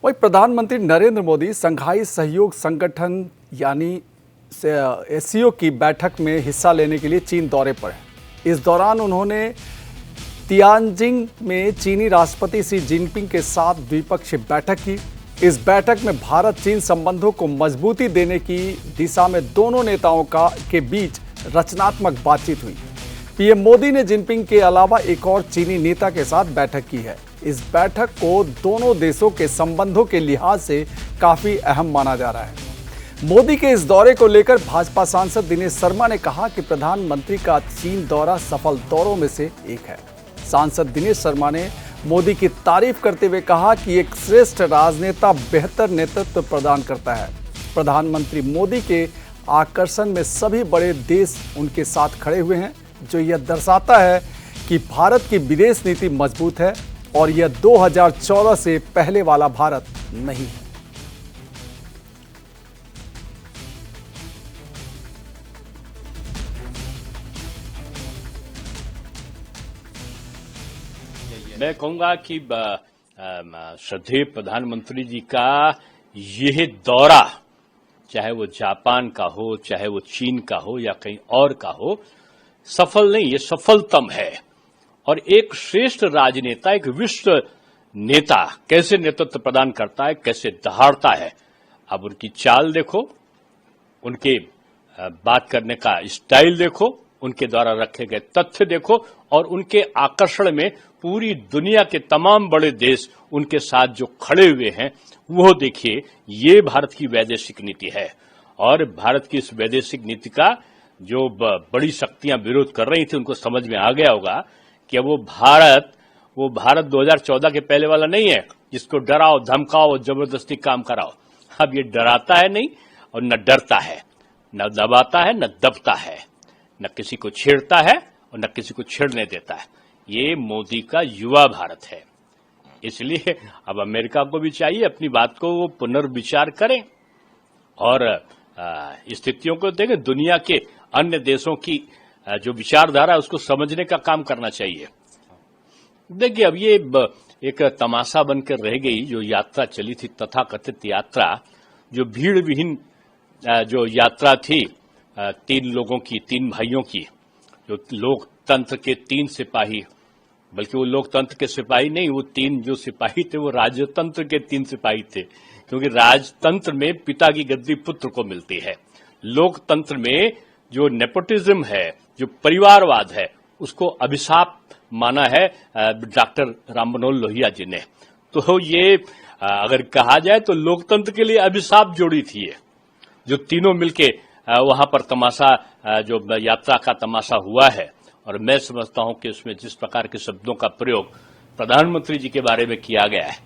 वहीं प्रधानमंत्री नरेंद्र मोदी शंघाई सहयोग संगठन यानी एससीओ की बैठक में हिस्सा लेने के लिए चीन दौरे पर हैं। इस दौरान उन्होंने तियानजिंग में चीनी राष्ट्रपति शी जिनपिंग के साथ द्विपक्षीय बैठक की। इस बैठक में भारत चीन संबंधों को मजबूती देने की दिशा में दोनों नेताओं के बीच रचनात्मक बातचीत हुई। पीएम मोदी ने जिनपिंग के अलावा एक और चीनी नेता के साथ बैठक की है। इस बैठक को दोनों देशों के संबंधों के लिहाज से काफी अहम माना जा रहा है। मोदी के इस दौरे को लेकर भाजपा सांसद दिनेश शर्मा ने कहा कि प्रधानमंत्री का चीन दौरा सफल दौरों में से एक है। सांसद दिनेश शर्मा ने मोदी की तारीफ करते हुए कहा कि एक श्रेष्ठ राजनेता बेहतर नेतृत्व प्रदान करता है। प्रधानमंत्री मोदी के आकर्षण में सभी बड़े देश उनके साथ खड़े हुए हैं, जो यह दर्शाता है कि भारत की विदेश नीति मजबूत है और यह 2014 से पहले वाला भारत नहीं है। मैं कहूंगा कि श्रद्धेय प्रधानमंत्री जी का यह दौरा, चाहे वो जापान का हो, चाहे वो चीन का हो या कहीं और का हो, सफल नहीं, ये सफलतम है। और एक श्रेष्ठ राजनेता, एक विश्व नेता कैसे नेतृत्व प्रदान करता है, कैसे दहाड़ता है। अब उनकी चाल देखो, उनके बात करने का स्टाइल देखो, उनके द्वारा रखे गए तथ्य देखो और उनके आकर्षण में पूरी दुनिया के तमाम बड़े देश उनके साथ जो खड़े हुए हैं वो देखिए। ये भारत की वैदेशिक नीति है और भारत की इस वैदेशिक नीति का जो बड़ी शक्तियां विरोध कर रही थी उनको समझ में आ गया होगा कि वो भारत 2014 के पहले वाला नहीं है जिसको डराओ, धमकाओ, जबरदस्ती काम कराओ। अब ये डराता है नहीं और न डरता है, न दबाता है, न दबता है, न किसी को छेड़ता है और न किसी को छेड़ने देता है। ये मोदी का युवा भारत है। इसलिए अब अमेरिका को भी चाहिए अपनी बात को वो पुनर्विचार करें और स्थितियों को देखें। दुनिया के अन्य देशों की जो विचारधारा है उसको समझने का काम करना चाहिए। देखिए, अब ये एक तमाशा बनकर रह गई जो यात्रा चली थी, तथाकथित यात्रा, जो भीड़ विहीन जो यात्रा थी तीन भाइयों की, जो लोकतंत्र के 3 सिपाही, बल्कि वो लोकतंत्र के सिपाही नहीं, वो 3 जो सिपाही थे वो राजतंत्र के 3 सिपाही थे, क्योंकि राजतंत्र में पिता की गद्दी पुत्र को मिलती है। लोकतंत्र में जो नेपोटिज्म है, जो परिवारवाद है, उसको अभिशाप माना है डॉक्टर राम मनोहर लोहिया जी ने। तो ये अगर कहा जाए तो लोकतंत्र के लिए अभिशाप जोड़ी थी ये, जो तीनों मिलके वहां पर तमाशा, जो यात्रा का तमाशा हुआ है। और मैं समझता हूं कि उसमें जिस प्रकार के शब्दों का प्रयोग प्रधानमंत्री जी के बारे में किया गया है